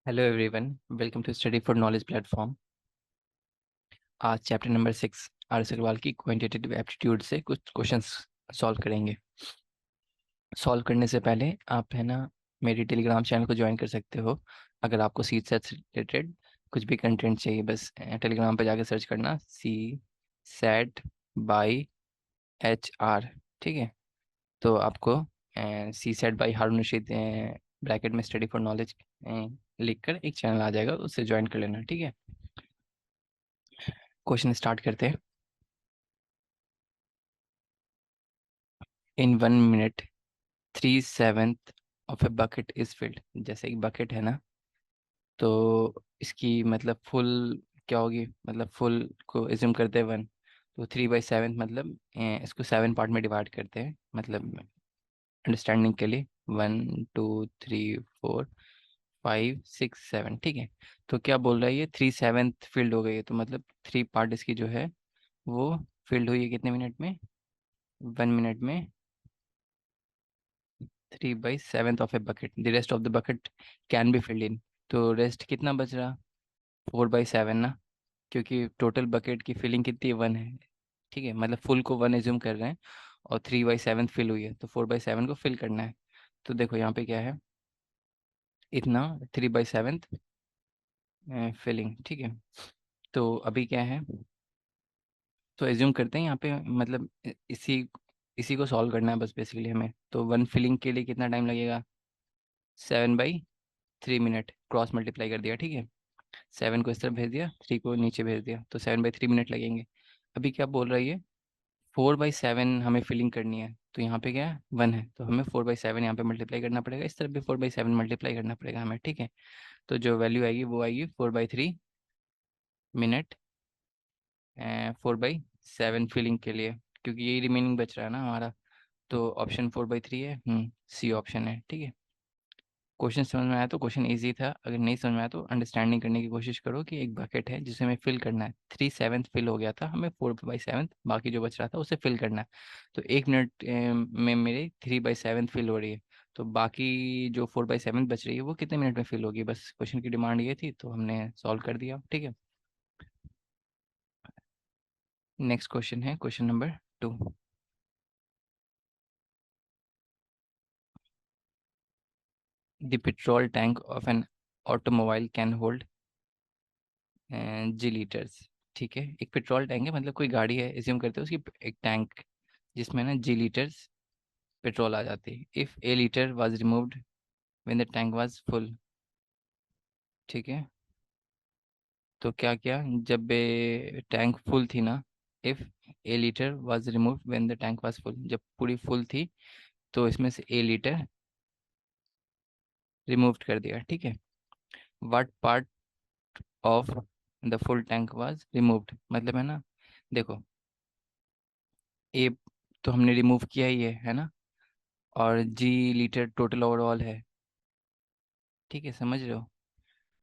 Hello everyone, welcome to study for knowledge platform. आज chapter number 6 R S Agarwal की quantitative aptitude से कुछ questions solve करेंगे। Solve करने से पहले आप है ना मेरी टेलीग्राम चैनल को ज्वाइन कर सकते हो। अगर आपको सी सेट से रिलेटेड कुछ भी कंटेंट चाहिए, बस टेलीग्राम पे जाकर सर्च करना C set by H R. ठीक है, तो आपको C set by Haroon Rashid bracket में स्टडी फॉर नॉलेज लिख कर एक चैनल आ जाएगा, उससे ज्वाइन कर लेना। ठीक है, क्वेश्चन स्टार्ट करते हैं। इन 1 minute 3/7 of a bucket is filled. जैसे एक बकेट है ना, तो इसकी मतलब फुल क्या होगी, मतलब फुल को एज्यूम करते हैं 1, तो 3/7 मतलब इसको 7 पार्ट में डिवाइड करते हैं, मतलब अंडरस्टैंडिंग के लिए 1 2 3 4 5 6 7। ठीक है, तो क्या बोल रहा है, ये 3/7 फील्ड हो गई है, तो मतलब 3 पार्ट इसकी जो है वो फील्ड हुई है कितने मिनट में, 1 मिनट में 3/7 of a bucket. The rest of the bucket can be filled in. तो रेस्ट कितना बच रहा, 4/7 ना, क्योंकि टोटल बकेट की फिलिंग कितनी है, 1 है। ठीक है, मतलब फुल को 1 एज्यूम कर रहे हैं और 3/7 फिल हुई है, तो 4/7 को फिल करना है। तो देखो यहाँ पे क्या है, इतना 3/7 फिलिंग। ठीक है, तो अभी क्या है, तो एज्यूम करते हैं यहाँ पे, मतलब इसी इसी को सॉल्व करना है बस बेसिकली हमें। तो 1 फिलिंग के लिए कितना टाइम लगेगा, 7/3 मिनट, क्रॉस मल्टीप्लाई कर दिया। ठीक है, 7 को इस तरफ भेज दिया, 3 को नीचे भेज दिया, तो 7/3 मिनट लगेंगे। अभी क्या बोल रही है, 4/7 हमें फिलिंग करनी है, तो यहाँ पे क्या है, 1 है, तो हमें 4/7 यहाँ पे मल्टीप्लाई करना पड़ेगा, इस तरफ भी 4/7 मल्टीप्लाई करना पड़ेगा हमें। ठीक है, तो जो वैल्यू आएगी वो आएगी 4/3 मिनट 4/7 फिलिंग के लिए, क्योंकि यही रिमेनिंग बच रहा है ना हमारा। तो ऑप्शन 4/3 है, सी ऑप्शन है। ठीक है, क्वेश्चन समझ में आया तो क्वेश्चन इजी था, अगर नहीं समझ में आया तो अंडरस्टैंडिंग करने की कोशिश करो कि एक बकेट है जिसे हमें फिल करना है, 3/7 फिल हो गया था, हमें 4/7 बाकी जो बच रहा था उसे फिल करना है। तो 1 मिनट में मेरी 3/7 फिल हो रही है, तो बाकी जो 4/7 बच रही है वो कितने मिनट में फिल होगी, बस क्वेश्चन की डिमांड ये थी, तो हमने सॉल्व कर दिया। ठीक है, नेक्स्ट क्वेश्चन है question number 2। The petrol tank of an automobile can hold G litres. ठीक है, एक पेट्रोल टैंक है, मतलब कोई गाड़ी है, एज्यूम करते हैं उसकी एक टैंक जिसमें ना जी लीटर्स पेट्रोल आ जाती है। If A litre was removed when the tank was full. ठीक है, तो क्या क्या, जब टैंक फुल थी ना, if A litre was removed when the tank was full, जब पूरी फुल थी तो इसमें से ए लीटर रिमूव कर दिया। ठीक है, what part of the full tank was removed, मतलब है ना, देखो ए तो हमने रिमूव किया ही है ना, और जी लीटर टोटल ओवरऑल है। ठीक है, समझ रहे हो।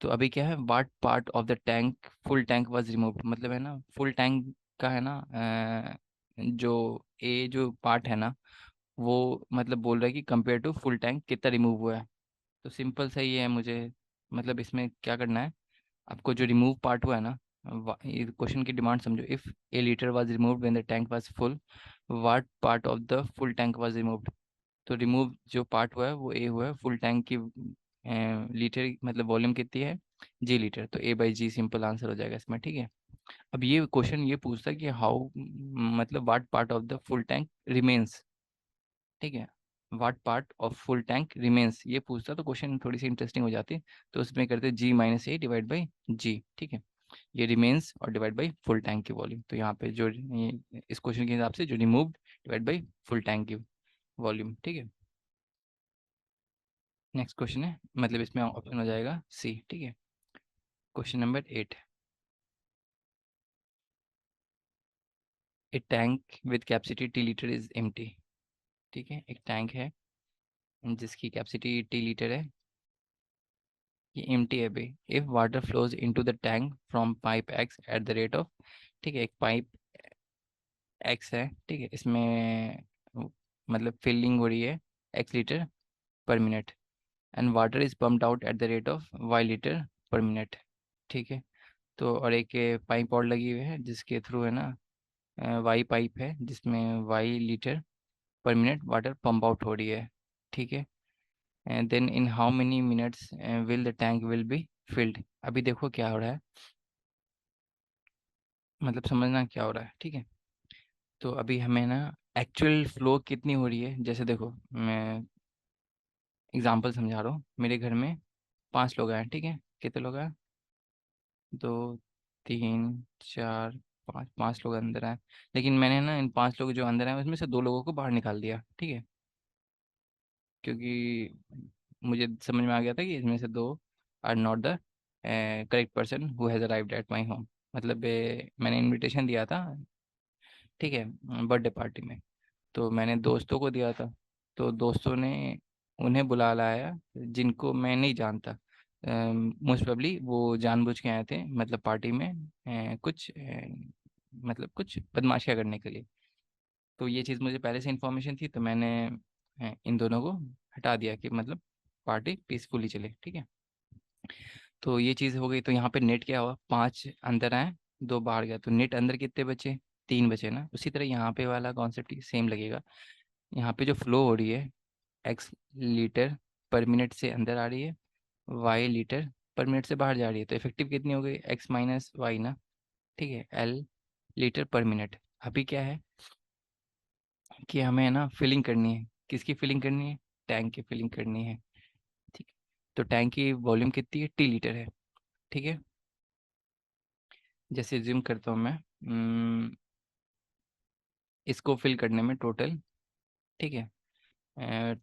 तो अभी क्या है, what part of the tank full tank was removed, मतलब है ना फुल टैंक का है ना, जो ए जो पार्ट है ना, वो मतलब बोल रहा है कि कंपेयर टू फुल टैंक कितना रिमूव हुआ है। तो सिंपल सा ही है मुझे, मतलब इसमें क्या करना है, आपको जो रिमूव पार्ट हुआ है ना, ये क्वेश्चन की डिमांड समझो, if A litre was removed when the tank was full, what part of the full tank was removed. तो रिमूव जो पार्ट हुआ है वो ए हुआ है, फुल टैंक की लीटर मतलब वॉल्यूम कितनी है, जी लीटर, तो A/G सिंपल आंसर हो जाएगा इसमें। ठीक है, अब ये क्वेश्चन ये पूछता है कि हाउ, मतलब what part of the full tank remains. ठीक है, what part of full tank remains ये पूछता, तो क्वेश्चन थोड़ी सी इंटरेस्टिंग हो जाती, तो उसमें करते G - A डिवाइड बाई जी। ठीक है, ये रिमेन्स और डिवाइड बाई फुल टैंक की वॉल्यूम, तो यहाँ पे जो इस क्वेश्चन के हिसाब से जो removed divide by full tank की वॉल्यूम। ठीक है, नेक्स्ट क्वेश्चन है, मतलब इसमें ऑप्शन हो जाएगा सी। ठीक है, question number 8। A tank with capacity T litre is empty. ठीक है, एक टैंक है जिसकी कैपेसिटी टी लीटर है, ये एम्प्टी है भाई। If water flows into the tank from pipe x eight the rate of, ठीक है, एक पाइप एक्स है, ठीक है, इसमें मतलब फिलिंग हो रही है x litre per minute, and water is pumped out at the rate of Y litre per minute. ठीक है। तो और एक पाइप और लगी हुई है जिसके थ्रू है ना, वाई पाइप है जिसमें Y litre per minute water pump out हो रही है। ठीक है। And then in how many minutes will the tank will be filled. अभी देखो क्या हो रहा है, मतलब समझना क्या हो रहा है। ठीक है। तो अभी हमें ना एक्चुअल फ्लो कितनी हो रही है, जैसे देखो मैं एग्जांपल समझा रहा हूँ। मेरे घर में 5 लोग आए, ठीक है। कितने लोग आए? 2 3 4 5, 5 लोग अंदर आए। लेकिन मैंने ना इन 5 लोग जो अंदर आए उसमें से 2 लोगों को बाहर निकाल दिया, ठीक है। क्योंकि मुझे समझ में आ गया था कि इसमें से 2 are not the correct person who has arrived at my home. मतलब मैंने इनविटेशन दिया था, ठीक है, बर्थडे पार्टी में। तो मैंने दोस्तों को दिया था, तो दोस्तों ने उन्हें बुला लाया जिनको मैं नहीं जानता। मोस्ट प्रोबेबली वो जानबूझ के आए थे, मतलब पार्टी में कुछ मतलब कुछ बदमाशियाँ करने के लिए। तो ये चीज़ मुझे पहले से इन्फॉर्मेशन थी, तो मैंने इन दोनों को हटा दिया कि मतलब पार्टी पीसफुली चले, ठीक है। तो ये चीज़ हो गई। तो यहाँ पे नेट क्या हुआ, 5 अंदर आए, 2 बाहर गया, तो नेट अंदर कितने बचे? 3 बचे ना। उसी तरह यहाँ पे वाला कॉन्सेप्ट सेम लगेगा। यहाँ पे जो फ्लो हो रही है एक्स लीटर पर मिनट से अंदर आ रही है, वाई लीटर पर मिनट से बाहर जा रही है, तो इफेक्टिव कितनी हो गई? एक्स माइनस वाई ना। ठीक है। L litre per minute. अभी क्या है कि हमें ना फिलिंग करनी है। किसकी फिलिंग करनी है? टैंक की फिलिंग करनी है। ठीक है। तो टैंक की वॉल्यूम कितनी है? टी लीटर है। ठीक है। जैसे ज्यूम करता हूँ मैं, इसको फिल करने में टोटल, ठीक है,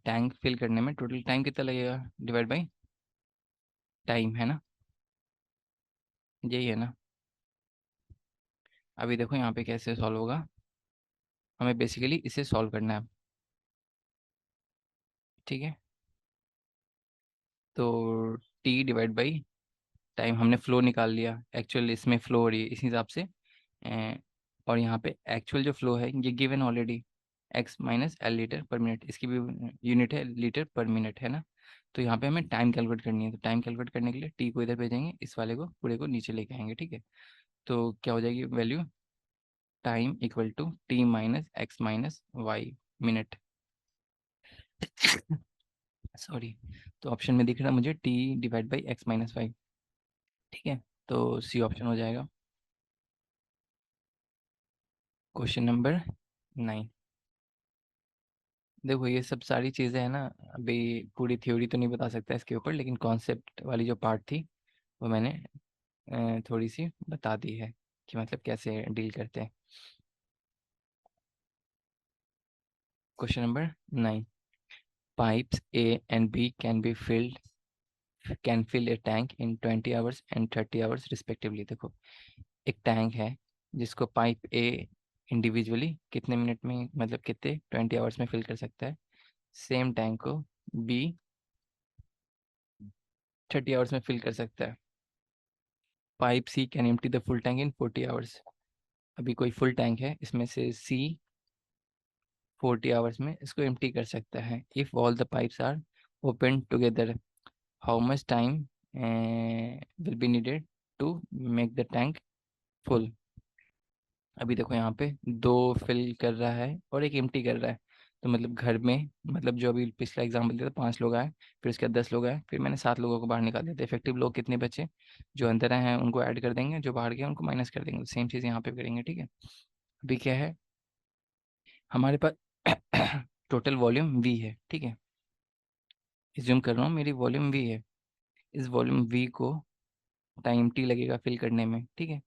टैंक फिल करने में टोटल टाइम कितना लगेगा? डिवाइड बाई टाइम, है ना। यही है ना। अभी देखो यहाँ पे कैसे सॉल्व होगा। हमें बेसिकली इसे सॉल्व करना है, ठीक है। तो टी डिवाइड बाई टाइम, हमने फ्लो निकाल लिया, एक्चुअल इसमें फ्लो हो रही है इस हिसाब से। अ, और यहाँ पे एक्चुअल जो फ्लो है ये given already, x minus L litre per minute, इसकी भी यूनिट है लीटर पर मिनट, है ना। तो यहाँ पे हमें टाइम कैलकुलेट करनी है, तो टाइम कैलकुलेट करने के लिए टी को इधर भेजेंगे, इस वाले को पूरे को नीचे लेके आएंगे, ठीक है। तो क्या हो जाएगी value? Time equal to T minus X minus Y minute. Sorry. तो ऑप्शन में दिख रहा है मुझे T divide by X minus Y, ठीक है। तो सी ऑप्शन हो जाएगा। Question number 9। देखो ये सब सारी चीज़ें हैं ना, अभी पूरी थ्योरी तो नहीं बता सकता इसके ऊपर, लेकिन कॉन्सेप्ट वाली जो पार्ट थी वो मैंने थोड़ी सी बता दी है कि मतलब कैसे डील करते हैं। Question number 9। Pipes A and B can fill a tank in 20 hours and 30 hours respectively. देखो एक टैंक है जिसको पाइप ए इंडिविजुअली कितने मिनट में, मतलब कितने 20 आवर्स में फिल कर सकता है। सेम टैंक को बी 30 आवर्स में फिल कर सकता है। Pipe C can empty the full tank in 40 hours. अभी कोई फुल टैंक है, इसमें से सी 40 आवर्स में इसको एम्प्टी कर सकता है। If all the pipes are open together, how much time will be needed to make the tank full. अभी देखो यहाँ पे 2 फिल कर रहा है और एक एम्प्टी कर रहा है। तो मतलब घर में, मतलब जो अभी पिछला एग्जाम्पल दिया था, 5 लोग आए, फिर उसके बाद 10 लोग आए, फिर मैंने 7 लोगों को बाहर निकाल दिया। तो इफेक्टिव लोग कितने बचे? जो अंदर आए हैं उनको ऐड कर देंगे, जो बाहर गए उनको माइनस कर देंगे। सेम चीज़ यहाँ पे करेंगे, ठीक है। अभी क्या है हमारे पास टोटल वॉल्यूम वी है, ठीक है। एज्यूम कर रहा हूँ मेरी वॉल्यूम वी है। इस वॉल्यूम वी को टाइम टी लगेगा फिल करने में, ठीक है।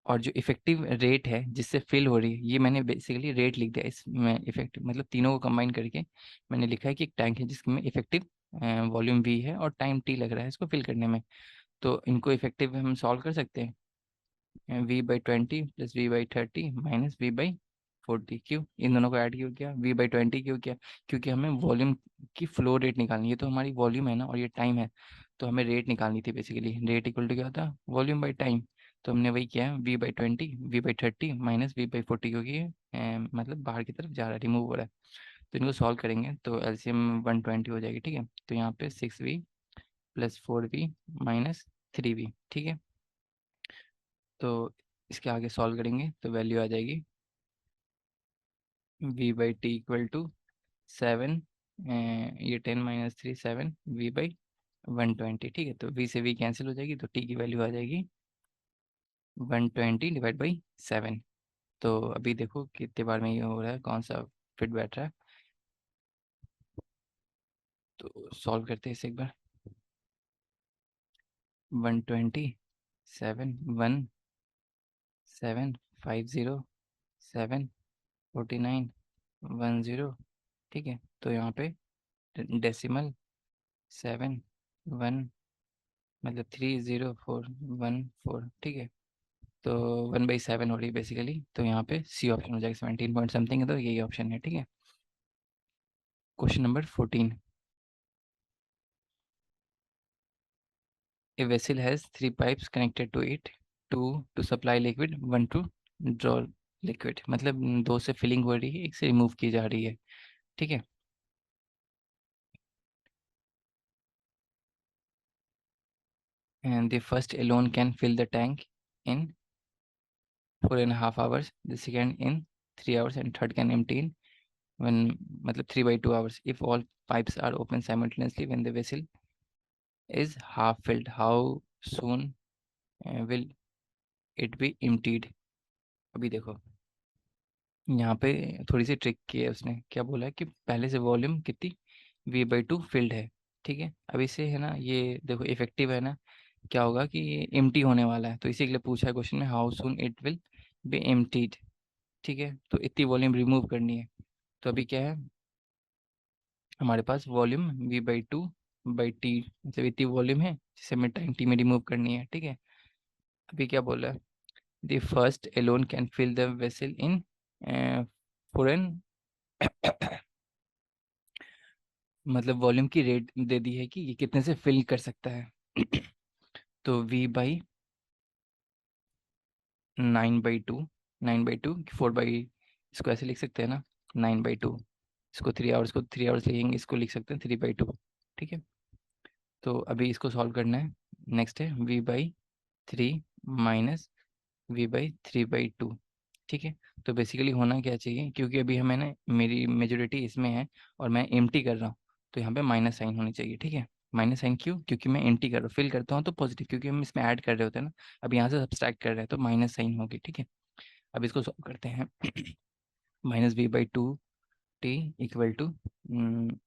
और जो इफेक्टिव रेट है जिससे फिल हो रही है, ये मैंने बेसिकली रेट लिख दिया इसमें। इफेक्टिव मतलब तीनों को कंबाइन करके मैंने लिखा है कि एक टैंक है जिसमें इफेक्टिव वॉल्यूम वी है और टाइम टी लग रहा है इसको फिल करने में। तो इनको इफेक्टिव हम सॉल्व कर सकते हैं। v/20 plus v/30 minus v/40। क्यों इन दोनों को ऐड क्यों किया? v/20 क्यों किया? क्योंकि हमें वॉल्यूम की फ्लो रेट निकालनी है। ये तो हमारी वॉल्यूम है ना, और ये टाइम है, तो हमें रेट निकालनी थी बेसिकली। रेट इक्वल टू क्या होता है? Volume by time. तो हमने वही किया है, v/20 v/30 माइनस v/40, क्योंकि मतलब बाहर की तरफ जा रहा है, रिमूव हो रहा है। तो इनको सॉल्व करेंगे तो एलसीएम 120 हो जाएगी, ठीक है। तो यहाँ पे 6v plus 4v minus 3v, ठीक है। तो इसके आगे सॉल्व करेंगे तो वैल्यू आ जाएगी v/t इक्वल टू 7, ये 10 माइनस 3 7 v/120, ठीक है। तो v से v कैंसिल हो जाएगी तो t की वैल्यू आ जाएगी 120 डिवाइड बाई 7। तो अभी देखो कितने बार में ये हो रहा है, कौन सा फिट बैठ रहा है। तो सॉल्व करते हैं इसे एक बार। 120 7 1 7 5 0 7 49 1 0, ठीक है। तो यहाँ पे डेसिमल 7 1 मतलब 30414, ठीक है। तो 1/7 हो रही है बेसिकली, तो यहाँ पे सी ऑप्शन हो जाएगा, 17 पॉइंट समथिंग है तो यही ऑप्शन है, ठीक है। Question number 14। A vessel has 3 pipes connected to it, two to supply liquid, one to draw liquid। मतलब दो से फिलिंग हो रही है, एक से रिमूव की जा रही है, ठीक है। And the first alone can fill the tank in 4.5 hours, the second in 3 hours, and third can empty in when मतलब 3/2 hours if all pipes are open simultaneously when the vessel is half filled, how soon will it be emptied। अभी देखो यहाँ पे थोड़ी सी trick की है उसने, क्या बोला है कि पहले से वॉल्यूम कितनी v/2 फिल्ड है, ठीक है। अब इसे है ना, ये देखो इफेक्टिव है ना, क्या होगा कि ये एम्प्टी होने वाला है, तो इसी के लिए पूछा है क्वेश्चन में how soon it will be emptied, ठीक है। तो इतनी वॉल्यूम रिमूव करनी है। तो अभी क्या है हमारे पास वॉल्यूम v/2/t, मतलब इतनी वॉल्यूम है जिसे हमें टाइम t में रिमूव करनी है, ठीक है। अभी क्या बोला है, the first alone can fill the vessel in foreign मतलब वॉल्यूम की रेट दे दी है कि ये कितने से फिल कर सकता है। तो v/9/2, 9/2 4 इसको ऐसे लिख सकते हैं ना, 9/2, इसको 3 आवर्स को 3 आवर्स लिखेंगे, इसको लिख सकते हैं 3/2, ठीक है। तो अभी इसको सॉल्व करना है। नेक्स्ट है v/3 माइनस v/3/2, ठीक है। तो बेसिकली होना क्या चाहिए, क्योंकि अभी हमें ना मेरी मेजोरिटी इसमें है और मैं एम्प्टी कर रहा हूँ, तो यहाँ पे माइनस साइन होनी चाहिए, ठीक है। माइनस साइन क्यों, क्योंकि मैं एम्प्टी कर रहा हूँ, फिल करता हूँ तो पॉजिटिव, क्योंकि हम इसमें ऐड कर रहे होते हैं ना, अब यहाँ से सब्सट्रैक्ट कर रहे हैं तो माइनस साइन होगी, ठीक है। अब इसको सॉल्व करते हैं। -v/2t इक्वल टू,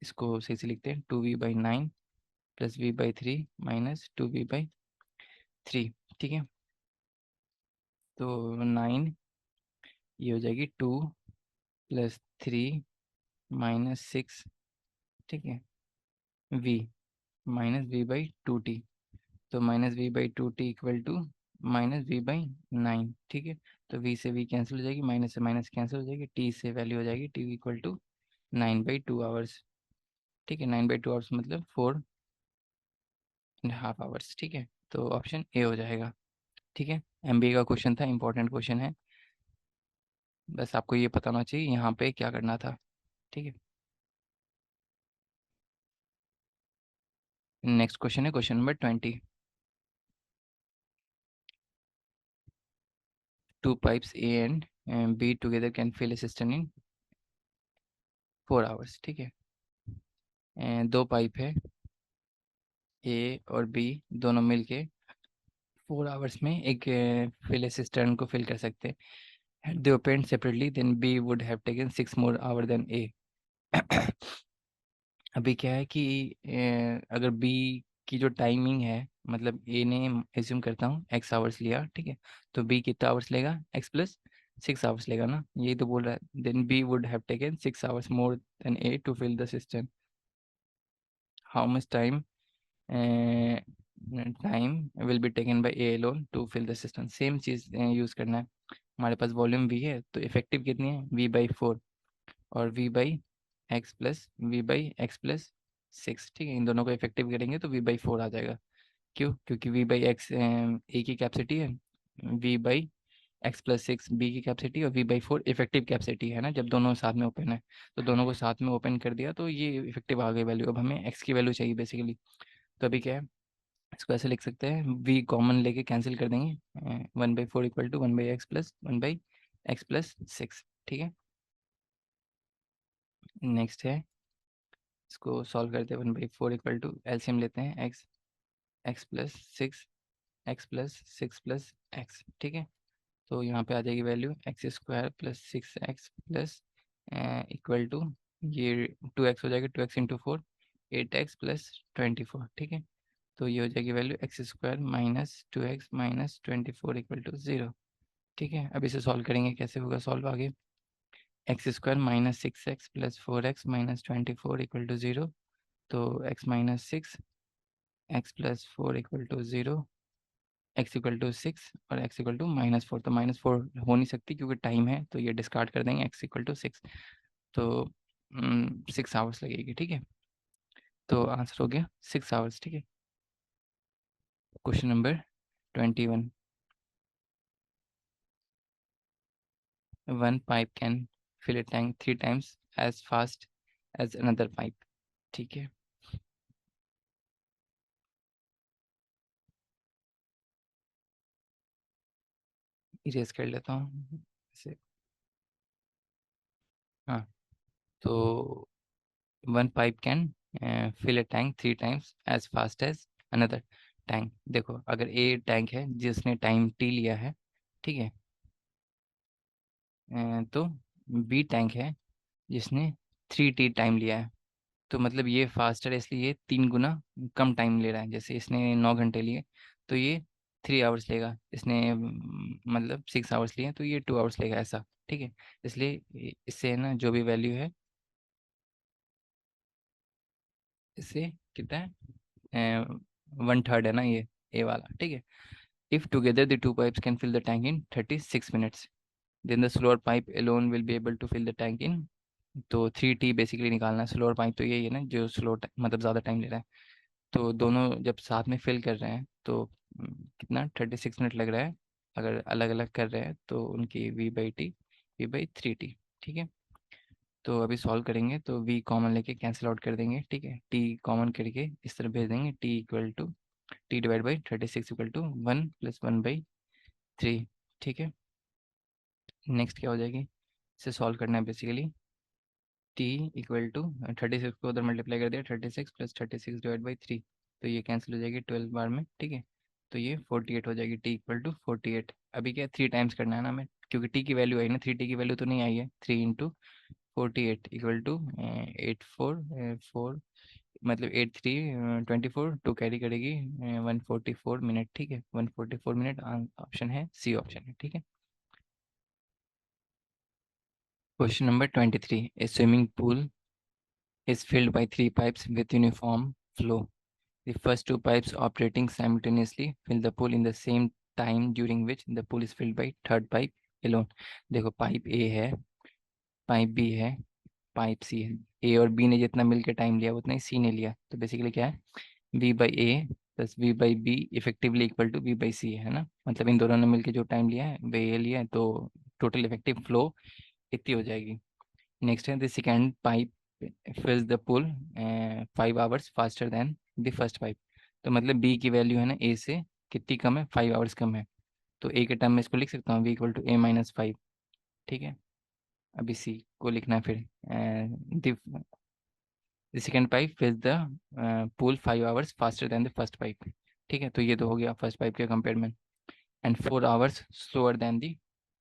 इसको सही से लिखते हैं 2v/9 plus v/3 minus 2v/3, ठीक है। तो 9, ये हो जाएगी 2 प्लस 3 माइनस 6, ठीक है, v माइनस v/2t। तो -v/2t इक्वल टू -v/9, ठीक है। तो v से v कैंसिल हो जाएगी, माइनस से माइनस कैंसिल हो जाएगी, t से वैल्यू हो जाएगी t इक्वल टू 9/2 आवर्स, ठीक है। 9/2 आवर्स मतलब 4.5 आवर्स, ठीक है। तो ऑप्शन ए हो जाएगा, ठीक है। MBA का क्वेश्चन था, इंपॉर्टेंट क्वेश्चन है, बस आपको ये पता होना चाहिए यहाँ पे क्या करना था, ठीक है। नेक्स्ट क्वेश्चन है question number 20। Two pipes A and B together can fill a cistern in 4 hours, ठीक है। दो पाइप है ए और बी, दोनों मिलके 4 आवर्स में एक फिल सिस्टर्न को फिल कर सकते हैं। Had they opened separately, then B would have taken 6 more hours than A। अभी क्या है कि अगर बी की जो टाइमिंग है, मतलब ए ने एज्यूम करता हूँ x आवर्स लिया, ठीक है। तो बी कितना आवर्स लेगा, x+6 आवर्स लेगा ना, यही तो बोल रहा है। Then B would have taken 6 hours more than A to fill the system. How much time will be taken by A alone to fill the system. Same चीज़ यूज़ करना है। हमारे पास वॉल्यूम वी है तो इफेक्टिव कितनी है v/4 और v/x+6, ठीक है। इन दोनों को इफेक्टिव करेंगे तो v/4 आ जाएगा। क्यों, क्योंकि v/x ए की कैपेसिटी है, v/4 x+6 बी की कैपेसिटी और v/4 इफेक्टिव कैपेसिटी है ना, जब दोनों साथ में ओपन है तो दोनों को साथ में ओपन कर दिया तो ये इफेक्टिव आ गई वैल्यू। अब हमें x की वैल्यू चाहिए बेसिकली। तो अभी क्या है, इसको ऐसे लिख सकते हैं, v कॉमन लेके कैंसिल कर देंगे, 1/4 equal to 1/x plus 1/x+6। ठीक है, नेक्स्ट है, इसको सॉल्व करते हैं। 1/4 इक्वल टू एलसीएम लेते हैं, x+6 ठीक है। तो यहाँ पे आ जाएगी value x² + 6x plus equal to ये 2x हो जाएगा, 2x × 4 8x + 24। ठीक है, तो ये हो जाएगी value x² - 2x - 24 equal to 0। ठीक है, अब इसे सॉल्व करेंगे, कैसे होगा सॉल्व आगे, x² - 6x + 4x - 24 equal to 0। तो x - 6 x + 4 equal to 0, x equal to 6 और x इक्वल टू -4। तो -4 हो नहीं सकती क्योंकि टाइम है, तो ये डिस्कार्ड कर देंगे, x इक्वल टू 6। तो 6 आवर्स लगेगी। ठीक है, तो आंसर हो गया 6 आवर्स। ठीक है, question number 21। One pipe can fill a tank 3 times as fast as another pipe। ठीक है, इरेज कर लेता हूँ इसे। हाँ, तो one pipe can fill a tank 3 times as fast as another tank. देखो, अगर ए टैंक है जिसने टाइम टी लिया है, ठीक है, तो बी टैंक है जिसने 3t टाइम लिया है। तो मतलब ये फास्टर है, इसलिए ये 3 गुना कम टाइम ले रहा है। जैसे इसने 9 घंटे लिए तो ये 3 आवर्स लेगा, इसने मतलब 6 आवर्स लिए तो ये 2 आवर्स लेगा, ऐसा। ठीक है, इसलिए इससे है ना जो भी वैल्यू है, इससे कितना है, 1/3 है ना ये, ए वाला। ठीक है, if together the two pipes can fill the tank in 36 minutes, then the slower pipe alone will be able to fill the tank in. तो 3t बेसिकली निकालना है। स्लोअर पाइप तो यही है ना जो स्लो मतलब ज़्यादा टाइम ले रहा है। तो दोनों जब साथ में फिल कर रहे हैं तो कितना 36 मिनट लग रहा है। अगर अलग अलग कर रहे हैं तो उनकी v/3t। ठीक है, तो अभी सॉल्व करेंगे तो v कॉमन लेके कैंसिल आउट कर देंगे। ठीक है, t कॉमन करके इस तरह भेज देंगे, t divide by 36 equal to 1 + 1/3। ठीक है, नेक्स्ट क्या हो जाएगी, इसे सॉल्व करना है बेसिकली। t इक्वल टू 36 को उधर मल्टीप्लाई कर दिया, 36 + 36/3, तो ये कैंसिल हो जाएगी 12 बार में। ठीक है, तो ये 48 हो जाएगी, t इक्वल टू 48। अभी क्या 3 टाइम्स करना है ना हमें, क्योंकि t की वैल्यू आई ना, 3t की वैल्यू तो नहीं आई है। 3 × 48 इक्वल टू 8 4 मतलब 8 3 24, 2 कैरी करेगी 144 मिनट। ठीक है, 144 मिनट ऑप्शन है, सी ऑप्शन है। ठीक है, question number 23। A swimming pool is filled by 3 pipes with uniform flow. The first 2 pipes operating simultaneously fill the pool in the same time during which the pool is filled by third pipe alone। देखो, pipe ए है, pipe B है, pipe सी है। ए और B ने जितना मिलकर time लिया उतना ही सी ने लिया। तो बेसिकली क्या है, v/a plus v/b effectively equal to v/c है ना। मतलब इन दोनों ने मिलकर जो टाइम लिया है वे ये लिया है, तो टोटल इफेक्टिव फ्लो इतनी हो जाएगी। नेक्स्ट है, the second pipe fills the pool 5 hours faster than the first pipe। तो मतलब बी की वैल्यू है ना ए से कितनी कम है, 5 आवर्स कम है। तो ए के टर्म में इसको लिख सकता हूँ v इक्वल टू a - 5। ठीक है, अभी सी को लिखना है फिर, the second pipe फिल्स the pool 5 hours faster than the first pipe. ठीक है, तो ये तो हो गया फर्स्ट पाइप के कंपेयर में। And 4 hours slower then the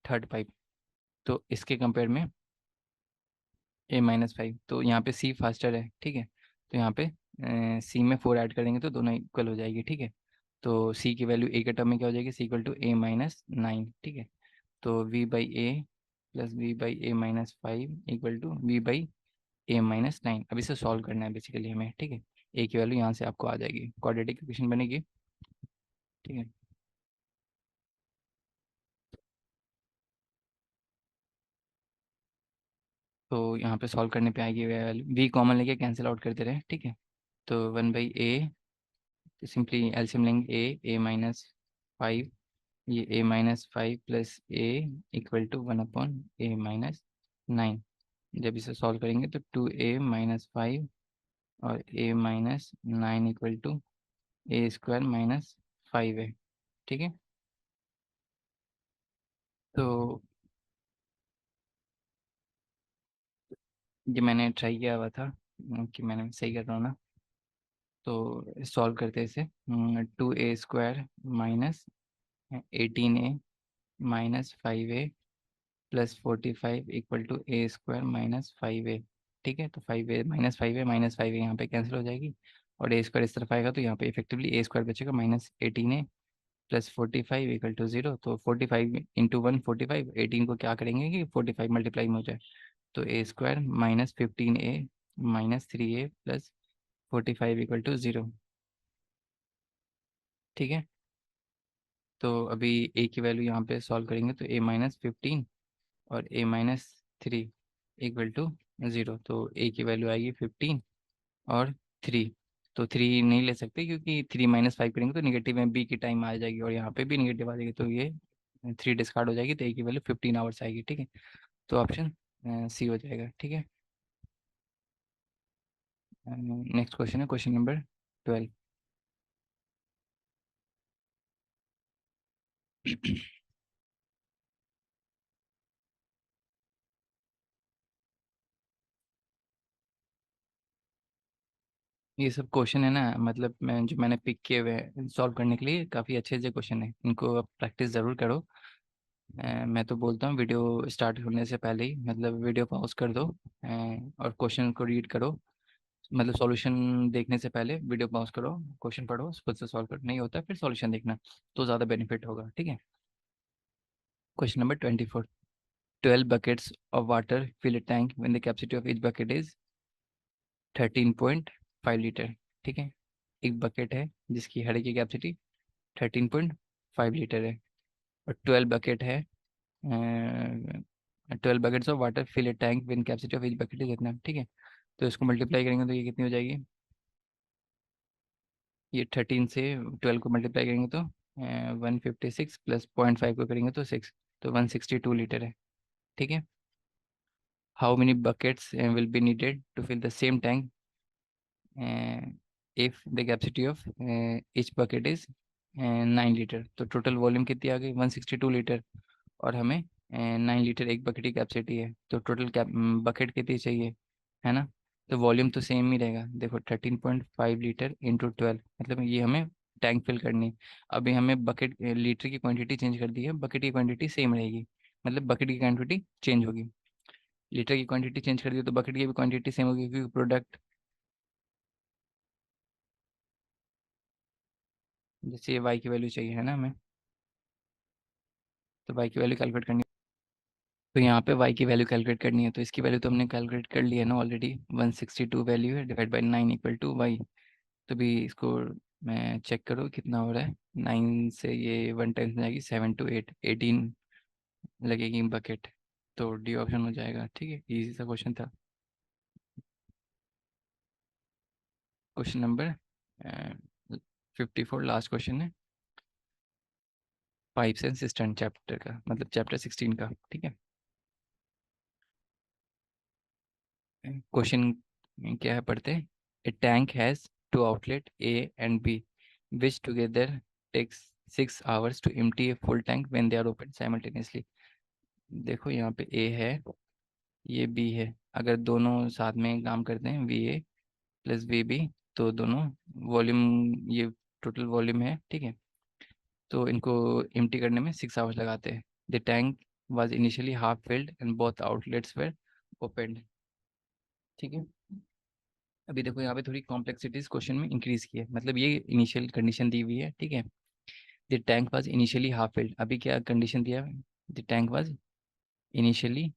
third pipe, तो इसके कंपेयर में a - 5। तो यहाँ पे c फास्टर है। ठीक है, तो यहाँ पे c में 4 ऐड कर देंगे तो दोनों इक्वल हो जाएगी। ठीक है, तो c की वैल्यू a के टर्म में क्या हो जाएगी, c इक्वल टू a - 9। ठीक है, तो v/a plus v/a - 5 equal to v/a - 9। अब इसे सॉल्व करना है बेसिकली हमें। ठीक है, a की वैल्यू यहाँ से आपको आ जाएगी, क्वाड्रेटिक इक्वेशन बनेगी। ठीक है, तो यहाँ पे सॉल्व करने पे आएगी वैल्यू, v कॉमन लेके कैंसिल आउट करते रहे। ठीक है, तो 1/a, तो सिंपली एलसीएम लेंगे, a - 5 ये a-5 plus A equal to 1/a-9। जब इसे सॉल्व करेंगे तो 2a-5 और a-9 इक्वल टू a² - 5 है। ठीक है, तो ये मैंने ट्राई किया हुआ था कि मैंने सही कर रहा हूँ ना। तो सॉल्व करते इसे, 2a² - 18a - 5a + 45 equal to a² - 5a। ठीक है, तो 5a - 5a - 5a यहाँ पे कैंसिल हो जाएगी, और a² इस तरफ आएगा तो यहाँ पे इफेक्टिवली a² बचेगा, -18a + 45 इक्वल टू 0। तो 45 इंटू 1 45, 18 को क्या करेंगे कि 45 मल्टीप्लाई में हो जाए, तो a² - 15a - 3a + 45 equal to 0। ठीक है, तो अभी a की वैल्यू यहाँ पे सॉल्व करेंगे तो a-15 और a-3 इक्वल टू 0। तो a की वैल्यू आएगी 15 और 3। तो 3 नहीं ले सकते क्योंकि 3 - 5 करेंगे तो निगेटिव में b की टाइम आ जाएगी, और यहाँ पे भी निगेटिव आ जाएगी, तो ये 3 डिस्कार्ड हो जाएगी, तो a की वैल्यू 15 आवर्स आएगी। ठीक है, तो ऑप्शन सी हो जाएगा। ठीक है, नेक्स्ट क्वेश्चन है क्वेश्चन नंबर 12। ये सब क्वेश्चन है ना, मतलब मैंने पिक किए हुए हैं सॉल्व करने के लिए, काफ़ी अच्छे अच्छे क्वेश्चन है, इनको आप प्रैक्टिस ज़रूर करो। मैं तो बोलता हूँ वीडियो स्टार्ट होने से पहले ही मतलब वीडियो पॉज कर दो, और क्वेश्चन को रीड करो। मतलब सॉल्यूशन देखने से पहले वीडियो पॉज करो, क्वेश्चन पढ़ो, खुद से सॉल्व करो, नहीं होता फिर सॉल्यूशन देखना, तो ज़्यादा बेनिफिट होगा। ठीक है, question number 24। 12 buckets of water fill a tank when the capacity of each bucket is 13.5 litre. ठीक है, एक बकेट है जिसकी हर एक की कैपेसिटी 13.5 लीटर है, और 12 बकेट है, 12 buckets of water fill a tank when capacity of each bucket is इतना। ठीक है, तो इसको मल्टीप्लाई करेंगे तो ये कितनी हो जाएगी, ये 13 से 12 को मल्टीप्लाई करेंगे तो 156 प्लस 0.5 को करेंगे तो 6, तो 162 लीटर है। ठीक है, how many buckets will be needed to fill the same tank if the capacity of each bucket is 9 litre. तो टोटल वॉल्यूम कितनी आ गई 162 लीटर, और हमें 9 लीटर एक बकेट की कैपेसिटी है, तो टोटल बकेट कितनी चाहिए, है ना। तो वॉल्यूम तो सेम ही रहेगा, देखो 13.5 लीटर इंटू 12, मतलब ये हमें टैंक फिल करनी है। अभी हमें बकेट लीटर की क्वांटिटी चेंज कर दी है, बकेट की क्वांटिटी सेम रहेगी, मतलब बकेट की क्वांटिटी चेंज होगी। लीटर की क्वांटिटी चेंज कर दी तो बकेट की भी क्वांटिटी सेम होगी, क्योंकि प्रोडक्ट, जैसे ये वाई की वैल्यू चाहिए है ना हमें, तो वाई की वैल्यू कैलकुलेट करनी है। तो यहाँ पे y की वैल्यू कैलकुलेट करनी है, तो इसकी वैल्यू तो हमने कैलकुलेट कर ली है ना ऑलरेडी, 162 वैल्यू है, divide by 9 equal to Y. तो भी इसको मैं चेक करो कितना हो रहा है, 9 से ये 1 टाइम्स में जाएगी, 7 to 8, 18 लगेगी बकेट, तो डी ऑप्शन हो जाएगा। ठीक है, इजी सा क्वेश्चन था। क्वेश्चन नंबर 54, लास्ट क्वेश्चन है, पाइप्स एंड सिस्टम चैप्टर का, मतलब चैप्टर 16 का। ठीक है, क्वेश्चन क्या है पढ़ते हैं। A tank has two outlet A and B which together takes 6 hours to empty a full tank when they are open simultaneously. देखो यहाँ पे ए है, ये बी है, अगर दोनों साथ में काम करते हैं V A plus V B, तो दोनों वॉल्यूम, ये टोटल वॉल्यूम है। ठीक है, तो इनको एम्प्टी करने में 6 hours लगाते हैं। The tank was initially half filled and both outlets were opened. ठीक है, अभी देखो यहाँ पे थोड़ी कॉम्प्लेक्सिटीज क्वेश्चन में इंक्रीज की है, मतलब ये इनिशियल कंडीशन दी हुई है। ठीक है, the tank was initially half field, अभी क्या कंडीशन दिया है, the tank was initially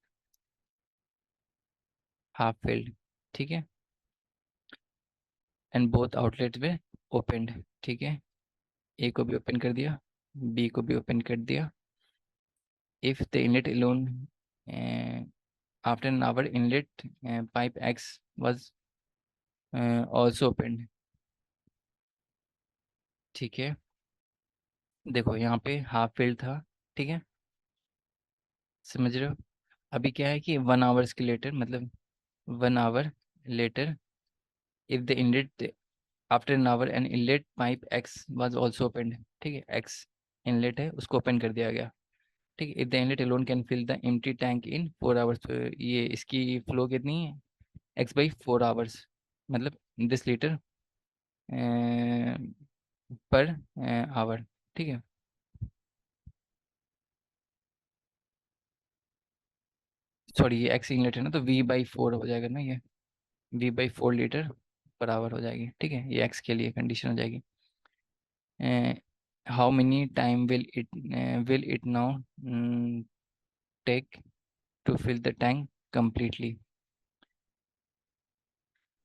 half field. ठीक है, and both outlets way opened. ठीक है, ए को भी ओपन कर दिया, बी को भी ओपन कर दिया। If the inlet alone after an hour inlet pipe X was also opened. ठीक है, देखो यहाँ पे हाफ फिल्ड था, ठीक है, समझ रहे हो। अभी क्या है कि 1 आवर्स के लेटर, मतलब 1 hour later, if the inlet after an hour an inlet pipe X was also open, ठीक है, एक्स इनलेट है उसको ओपन कर दिया गया, ठीक है। If the inlet alone can fill the empty tank in 4 hours, तो ये इसकी फ्लो कितनी है, x/4 आवर्स, मतलब दिस लीटर पर आवर, ठीक है। सॉरी ये एक्स इनलेट है ना, तो v/4 हो जाएगा ना ये, v/4 लीटर पर आवर हो जाएगी, ठीक है, ये एक्स के लिए कंडीशन हो जाएगी। How many time will it now take to fill the tank completely.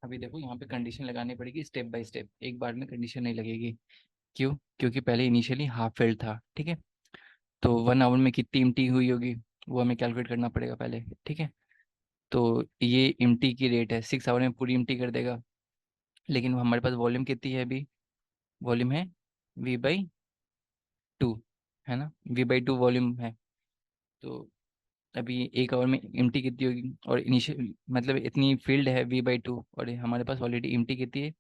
अभी देखो यहाँ पे कंडीशन लगानी पड़ेगी स्टेप बाय स्टेप, एक बार में कंडीशन नहीं लगेगी। क्यों? क्योंकि पहले इनिशियली हाफ फिल्ड था, ठीक है, तो 1 आवर में कितनी इम्प्टी हुई होगी वो हमें कैलकुलेट करना पड़ेगा पहले, ठीक है। तो ये इम्प्टी की रेट है, 6 आवर में पूरी इम्प्टी कर देगा, लेकिन हमारे पास वॉल्यूम कितनी है अभी, वॉल्यूम है v/2, है ना, v/2 वॉल्यूम है। तो अभी 1 आवर में इम्प्टी कितनी होगी, और इनिशियल मतलब इतनी फील्ड है v/2, और हमारे पास ऑलरेडी इम्प्टी कितनी है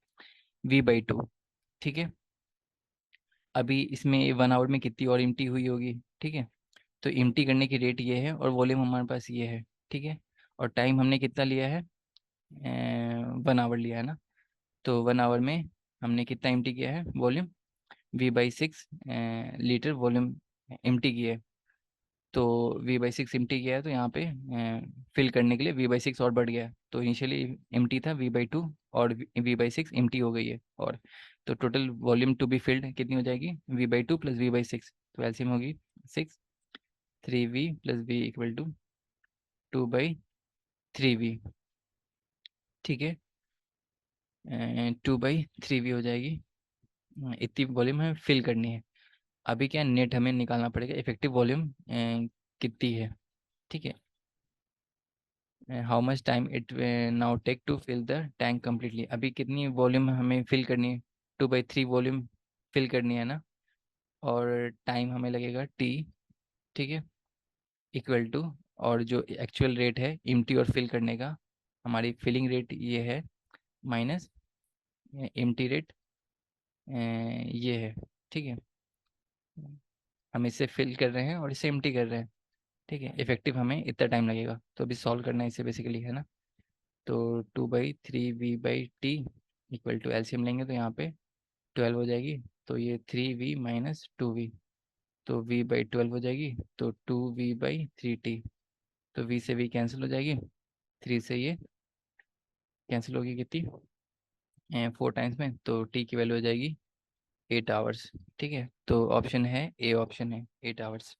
v/2, ठीक है। अभी इसमें 1 आवर में कितनी और इम्प्टी हुई होगी, ठीक है। तो इम्प्टी करने की रेट ये है और वॉल्यूम हमारे पास ये है, ठीक है। और टाइम हमने कितना लिया है, 1 आवर लिया है ना। तो 1 आवर में हमने कितना इम्प्टी किया है volume, v/6 litre volume empty किया है। तो v/6 इम्प्टी किया है, तो यहाँ पे फिल करने के लिए v/6 और बढ़ गया है, तो इनिशियली इम्प्टी था v/2 और v/6 इम्प्टी हो गई है, और तो total volume to be filled कितनी हो जाएगी, v/2 प्लस v/6, तो एलसीएम होगी 6, 3v plus v equal to 2/3v, ठीक है, 2/3v हो जाएगी। इतनी वॉल्यूम हमें फिल करनी है। अभी क्या नेट हमें निकालना पड़ेगा, इफेक्टिव वॉल्यूम कितनी है, ठीक है। How much time it now take to fill the tank completely, अभी कितनी वॉल्यूम हमें फिल करनी है, 2/3 वॉल्यूम फिल करनी है ना, और टाइम हमें लगेगा t, ठीक है, इक्वल टू, और जो एक्चुअल रेट है इम्प्टी और फिल करने का, हमारी फिलिंग रेट ये है, माइनस एम्प्टी रेट ये है, ठीक है। हम इसे फिल कर रहे हैं और इसे एम्प्टी कर रहे हैं, ठीक है, इफेक्टिव हमें इतना टाइम लगेगा, तो अभी सॉल्व करना है इसे बेसिकली, है ना। तो 2/3v/t इक्वल टू एलसीएम लेंगे तो यहाँ पे 12 हो जाएगी, तो ये 3v माइनस 2v, तो v/12 हो जाएगी, तो 2v/3t, तो v से v कैंसिल हो जाएगी, 3 से ये कैंसिल होगी कितनी, 4 टाइम्स में, तो t की वैल्यू हो जाएगी 8 आवर्स, ठीक है। तो ऑप्शन है ए, ऑप्शन है 8 आवर्स,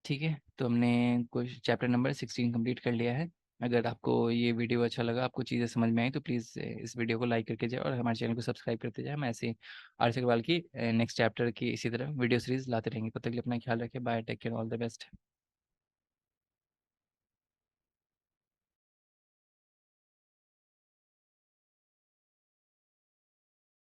ठीक है। तो हमने कुछ चैप्टर नंबर 16 कंप्लीट कर लिया है। अगर आपको ये वीडियो अच्छा लगा, आपको चीज़ें समझ में आई, तो प्लीज़ इस वीडियो को लाइक करके जाए और हमारे चैनल को सब्सक्राइब करते जाए। हम ऐसे आर अग्रवाल की नेक्स्ट चैप्टर की इसी तरह वीडियो सीरीज लाते रहेंगे। तब तक के लिए अपना ख्याल रखें, bye, take care, all the best.